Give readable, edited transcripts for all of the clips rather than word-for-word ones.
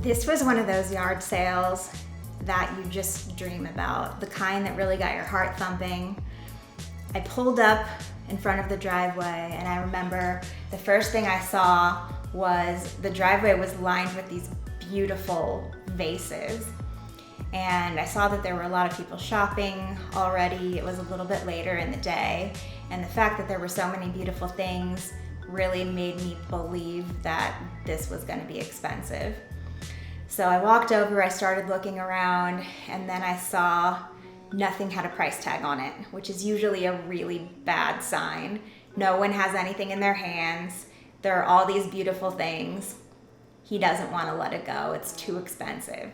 This was one of those yard sales that you just dream about, the kind that really got your heart thumping. I pulled up in front of the driveway, and I remember the first thing I saw was the driveway was lined with these beautiful vases. And I saw that there were a lot of people shopping already. It was a little bit later in the day, and the fact that there were so many beautiful things really made me believe that this was going to be expensive. So I walked over, I started looking around, and then I saw nothing had a price tag on it, which is usually a really bad sign. No one has anything in their hands. There are all these beautiful things. He doesn't want to let it go. It's too expensive.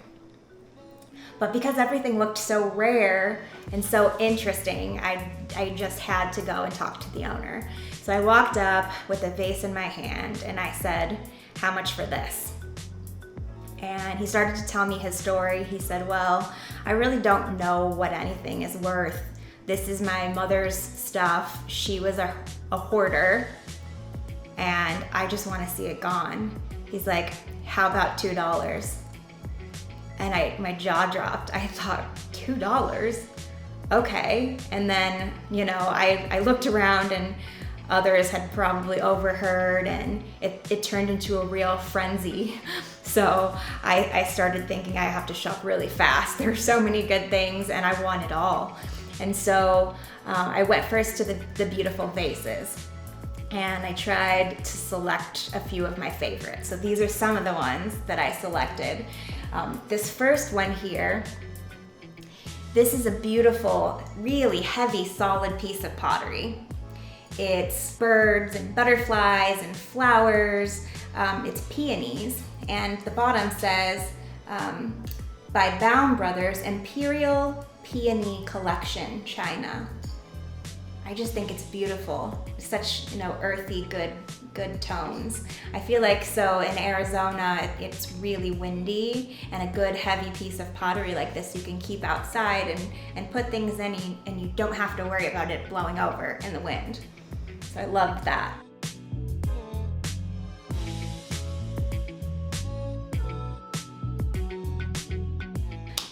But because everything looked so rare and so interesting, I just had to go and talk to the owner. So I walked up with a vase in my hand and I said, "How much for this?" And he started to tell me his story. He said, "Well, I really don't know what anything is worth. This is my mother's stuff. She was a hoarder, and I just want to see it gone." He's like, "How about $2? And my jaw dropped. I thought, $2? Okay. And then, I looked around and others had probably overheard, and it turned into a real frenzy. So I started thinking I have to shop really fast. There are so many good things and I want it all. And so I went first to the beautiful vases, and I tried to select a few of my favorites. So these are some of the ones that I selected. This first one here, this is a beautiful, really heavy, solid piece of pottery. It's birds and butterflies and flowers. It's peonies, and the bottom says, by Baum Brothers, Imperial Peony Collection, China. I just think it's beautiful. Such, earthy, good tones. I feel like so in Arizona, it's really windy, and a good heavy piece of pottery like this you can keep outside and put things in, and you don't have to worry about it blowing over in the wind. So I loved that.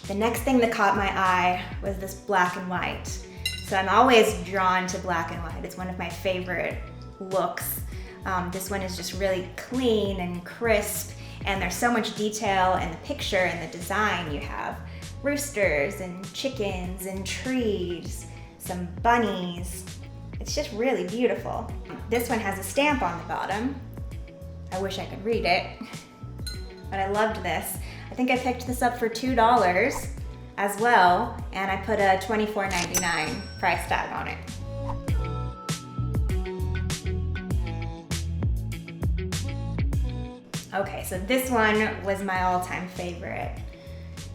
The next thing that caught my eye was this black and white. So I'm always drawn to black and white. It's one of my favorite looks. This one is just really clean and crisp, and there's so much detail in the picture and the design. You have roosters and chickens and trees, some bunnies. It's just really beautiful. This one has a stamp on the bottom. I wish I could read it, but I loved this. I think I picked this up for $2 as well, and I put a $24.99 price tag on it. Okay, so this one was my all-time favorite.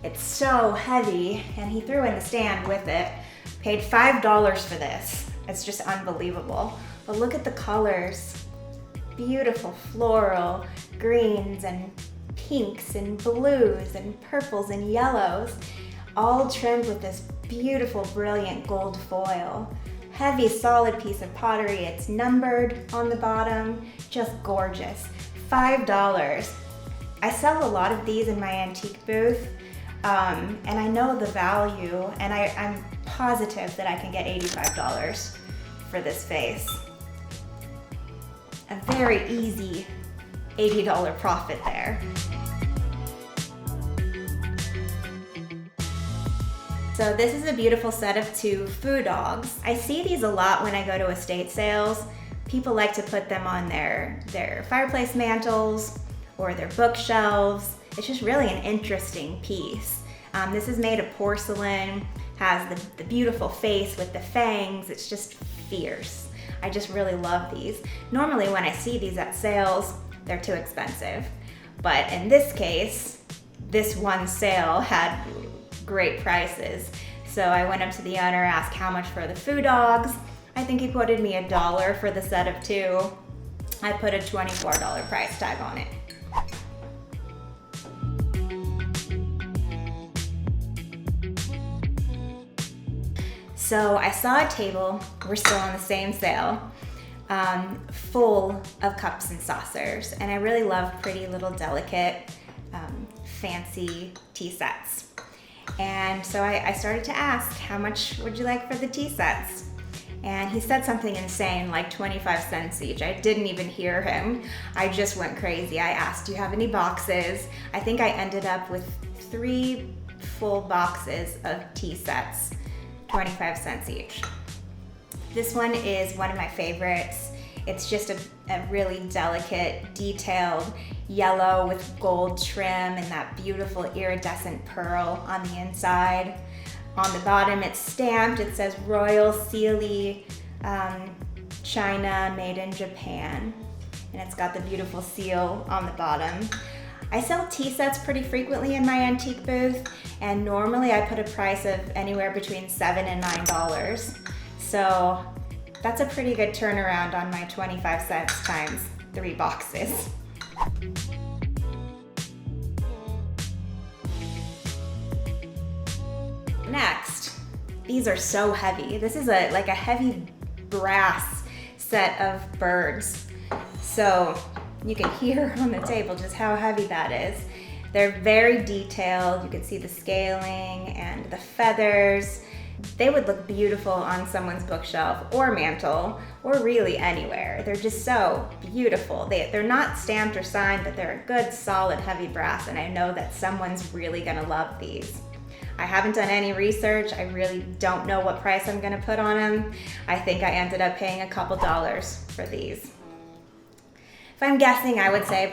It's so heavy, and he threw in the stand with it. Paid $5 for this. It's just unbelievable. But look at the colors. Beautiful floral, greens and pinks and blues and purples and yellows, all trimmed with this beautiful, brilliant gold foil. Heavy, solid piece of pottery. It's numbered on the bottom. Just gorgeous. $5. I sell a lot of these in my antique booth, and I know the value, and I'm positive that I can get $85 for this vase. A very easy $80 profit there. So this is a beautiful set of 2 foo dogs. I see these a lot when I go to estate sales. People like to put them on their fireplace mantles or their bookshelves. It's just really an interesting piece. This is made of porcelain, has the beautiful face with the fangs. It's just fierce. I just really love these. Normally when I see these at sales, they're too expensive. But in this case, this one sale had great prices. So I went up to the owner, asked how much for the foo dogs. I think he quoted me $1 for the set of 2. I put a $24 price tag on it. So I saw a table, we're still on the same sale, full of cups and saucers. And I really love pretty little delicate fancy tea sets. And so I started to ask, how much would you like for the tea sets? And he said something insane, like 25 cents each. I didn't even hear him. I just went crazy. I asked, do you have any boxes? I think I ended up with 3 full boxes of tea sets, 25 cents each. This one is one of my favorites. It's just a really delicate, detailed yellow with gold trim and that beautiful iridescent pearl on the inside. On the bottom, it's stamped. It says Royal Sealy China, made in Japan. And it's got the beautiful seal on the bottom. I sell tea sets pretty frequently in my antique booth, and normally I put a price of anywhere between $7 and $9. So that's a pretty good turnaround on my 25 cents times 3 boxes. Next, these are so heavy. This is like a heavy brass set of birds. So you can hear on the table just how heavy that is. They're very detailed. You can see the scaling and the feathers. They would look beautiful on someone's bookshelf or mantle or really anywhere. They're just so beautiful. They're not stamped or signed, but they're a good, solid, heavy brass, and I know that someone's really gonna love these. I haven't done any research. I really don't know what price I'm gonna put on them. I think I ended up paying a couple dollars for these. If I'm guessing, I would say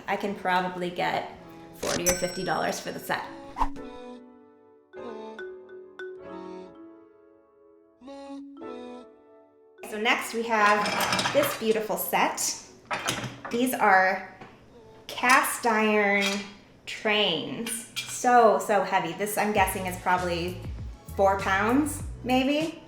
I can probably get $40 or $50 for the set. So next we have this beautiful set. These are cast iron trains. So heavy. This, I'm guessing, is probably 4 pounds, maybe.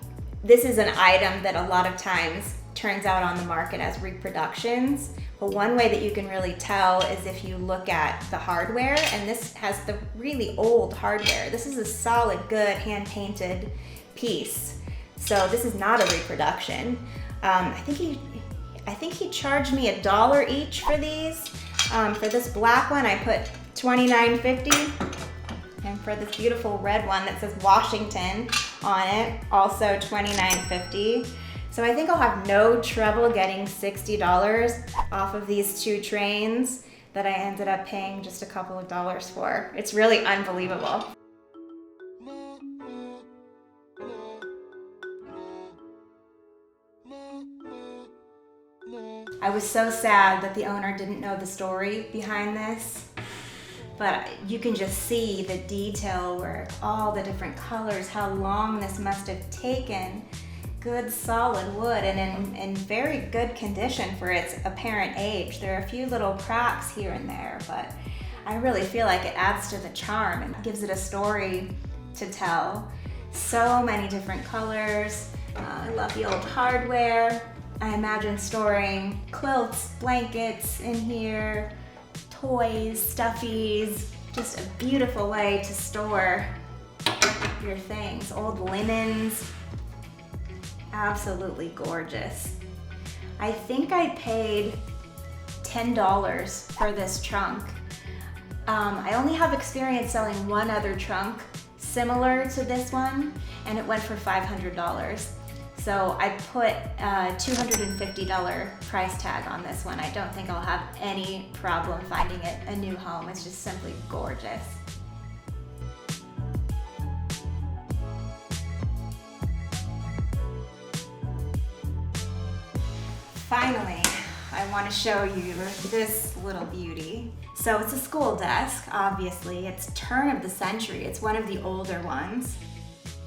This is an item that a lot of times turns out on the market as reproductions. But one way that you can really tell is if you look at the hardware, and this has the really old hardware. This is a solid, good, hand-painted piece. So this is not a reproduction. I think he charged me $1 each for these. For this black one, I put $29.50. And for this beautiful red one that says Washington on it, also $29.50. So I think I'll have no trouble getting $60 off of these 2 trains that I ended up paying just a couple of dollars for. It's really unbelievable. I was so sad that the owner didn't know the story behind this. But you can just see the detail work, all the different colors, how long this must have taken. Good solid wood and in very good condition for its apparent age. There are a few little cracks here and there, but I really feel like it adds to the charm and gives it a story to tell. So many different colors. I love the old hardware. I imagine storing quilts, blankets in here, toys, stuffies, just a beautiful way to store your things. Old linens, absolutely gorgeous. I think I paid $10 for this trunk. I only have experience selling one other trunk similar to this one, and it went for $500. So I put a $250 price tag on this one. I don't think I'll have any problem finding it a new home. It's just simply gorgeous. Finally, I want to show you this little beauty. So it's a school desk, obviously. It's turn of the century. It's one of the older ones.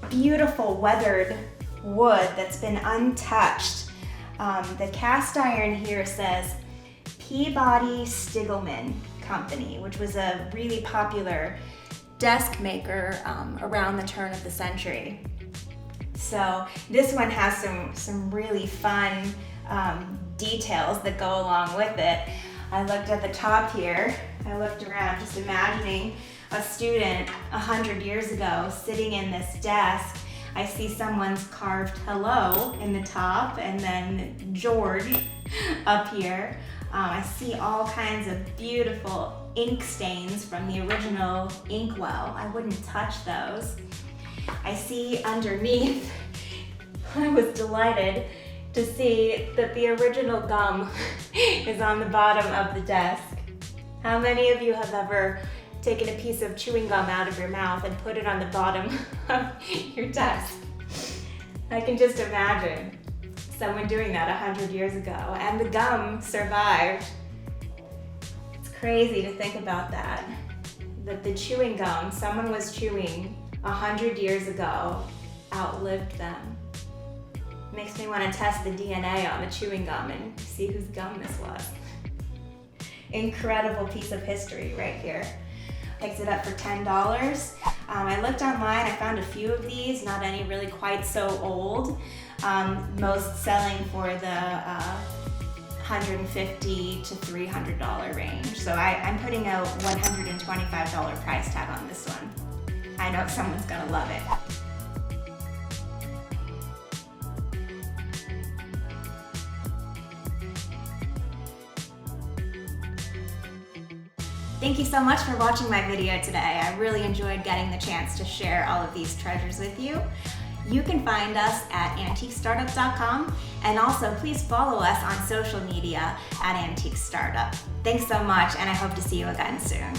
Beautiful weathered wood that's been untouched. The cast iron here says Peabody Stiglman Company, which was a really popular desk maker around the turn of the century. So this one has some really fun details that go along with it. I looked at the top here. I looked around just imagining a student 100 years ago sitting in this desk. I see someone's carved hello in the top and then George up here. I see all kinds of beautiful ink stains from the original inkwell. I wouldn't touch those. I see underneath, I was delighted to see that the original gum is on the bottom of the desk. How many of you have ever taken a piece of chewing gum out of your mouth and put it on the bottom of your desk? I can just imagine someone doing that 100 years ago, and the gum survived. It's crazy to think about that the chewing gum someone was chewing 100 years ago outlived them. Makes me want to test the DNA on the chewing gum and see whose gum this was. Incredible piece of history right here. Picked it up for $10. I looked online, I found a few of these, not any really quite so old. Most selling for the $150 to $300 range. So I'm putting a $125 price tag on this one. I know someone's gonna love it. Thank you so much for watching my video today. I really enjoyed getting the chance to share all of these treasures with you. You can find us at antiquestartup.com, and also please follow us on social media at Antique Startup. Thanks so much, and I hope to see you again soon.